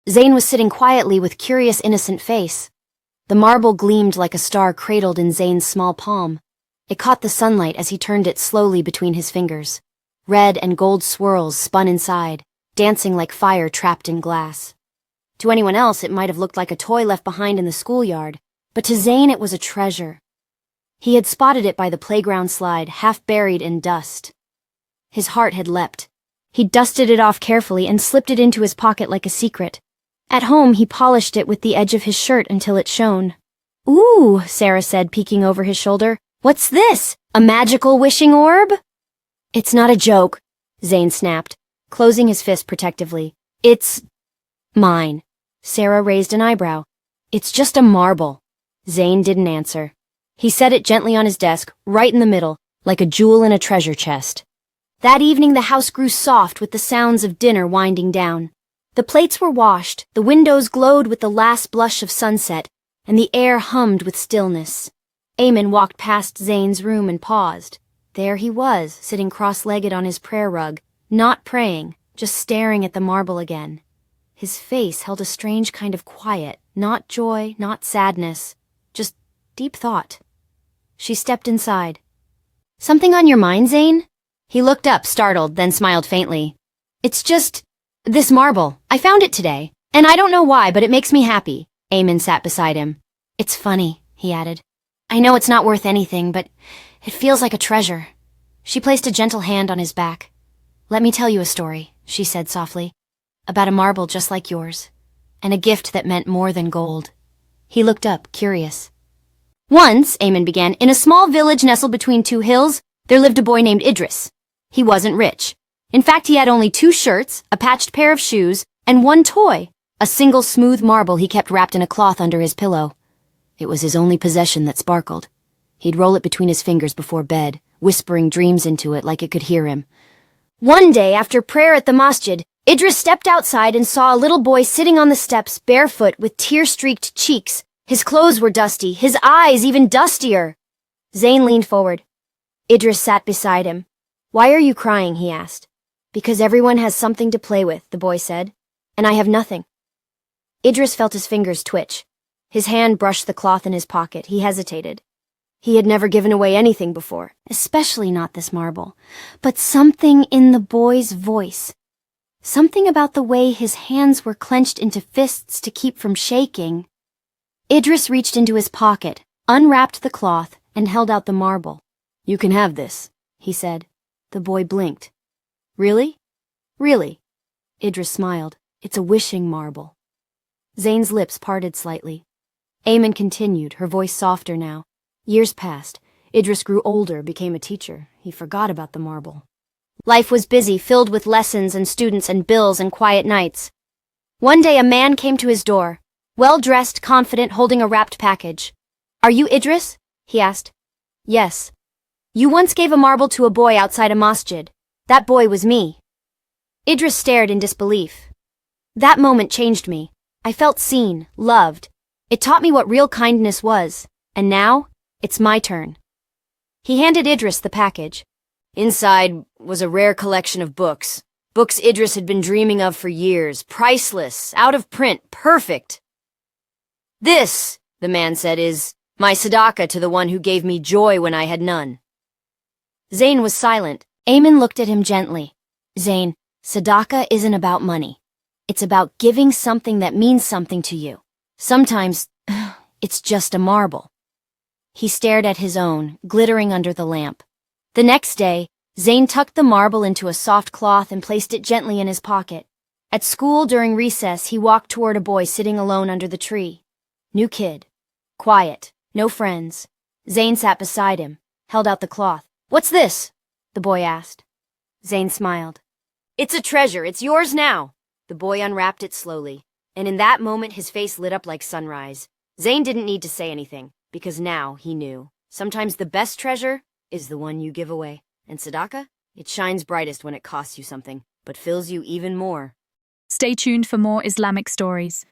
Zayn was sitting quietly with curious, innocent face. The marble gleamed like a star cradled in Zayn's small palm. It caught the sunlight as he turned it slowly between his fingers. Red and gold swirls spun inside, dancing like fire trapped in glass. To anyone else, it might have looked like a toy left behind in the schoolyard, but to Zayn it was a treasure. He had spotted it by the playground slide, half buried in dust. His heart had leapt. He dusted it off carefully and slipped it into his pocket like a secret. At home, he polished it with the edge of his shirt until it shone. "Ooh," Sarah said, peeking over his shoulder. "What's this? A magical wishing orb?" "It's not a joke," Zayn snapped, closing his fist protectively. "It's mine." Sarah raised an eyebrow. "It's just a marble." Zayn didn't answer. He set it gently on his desk, right in the middle, like a jewel in a treasure chest. That evening the house grew soft with the sounds of dinner winding down. The plates were washed, the windows glowed with the last blush of sunset, and the air hummed with stillness. Aymen walked past Zayn's room and paused. There he was, sitting cross-legged on his prayer rug, not praying, just staring at the marble again. His face held a strange kind of quiet, not joy, not sadness, just deep thought. She stepped inside. "Something on your mind, Zayn?" He looked up, startled, then smiled faintly. "It's just this marble. I found it today, and I don't know why, but it makes me happy." Aymen sat beside him. "It's funny," he added. "I know it's not worth anything, but it feels like a treasure." She placed a gentle hand on his back. "Let me tell you a story," she said softly, "about a marble just like yours, and a gift that meant more than gold." He looked up, curious. "Once," Aymen began, "in a small village nestled between two hills, there lived a boy named Idris. He wasn't rich. In fact, he had only 2 shirts, a patched pair of shoes, and 1 toy, a single smooth marble he kept wrapped in a cloth under his pillow. It was his only possession that sparkled. He'd roll it between his fingers before bed, whispering dreams into it like it could hear him. One day, after prayer at the masjid, Idris stepped outside and saw a little boy sitting on the steps, barefoot, with tear-streaked cheeks. His clothes were dusty, his eyes even dustier. Zayn leaned forward. Idris sat beside him. "Why are you crying?" he asked. "Because everyone has something to play with," the boy said, "and I have nothing." Idris felt his fingers twitch. His hand brushed the cloth in his pocket. He hesitated. He had never given away anything before, especially not this marble. But something in the boy's voice, something about the way his hands were clenched into fists to keep from shaking. Idris reached into his pocket, unwrapped the cloth, and held out the marble. "You can have this," he said. The boy blinked. "Really?" "Really." Idris smiled. "It's a wishing marble." Zayn's lips parted slightly. Aymen continued, her voice softer now. Years passed. Idris grew older, became a teacher. He forgot about the marble. Life was busy, filled with lessons and students and bills and quiet nights. One day a man came to his door, well-dressed, confident, holding a wrapped package. "Are you Idris?" he asked. "Yes." "You once gave a marble to a boy outside a masjid. That boy was me." Idris stared in disbelief. "That moment changed me. I felt seen, loved. It taught me what real kindness was, and now, it's my turn." He handed Idris the package. Inside was a rare collection of books. Books Idris had been dreaming of for years, priceless, out of print, perfect. "This," the man said, "is my sadaqah to the one who gave me joy when I had none." Zayn was silent. Aymen looked at him gently. "Zayn, sadaqah isn't about money. It's about giving something that means something to you. Sometimes, it's just a marble." He stared at his own, glittering under the lamp. The next day, Zayn tucked the marble into a soft cloth and placed it gently in his pocket. At school during recess, he walked toward a boy sitting alone under the tree. New kid. Quiet. No friends. Zayn sat beside him, held out the cloth. "What's this?" the boy asked. Zayn smiled. "It's a treasure. It's yours now." The boy unwrapped it slowly, and in that moment his face lit up like sunrise. Zayn didn't need to say anything, because now he knew. Sometimes the best treasure is the one you give away. And sadaqah? It shines brightest when it costs you something, but fills you even more. Stay tuned for more Islamic stories.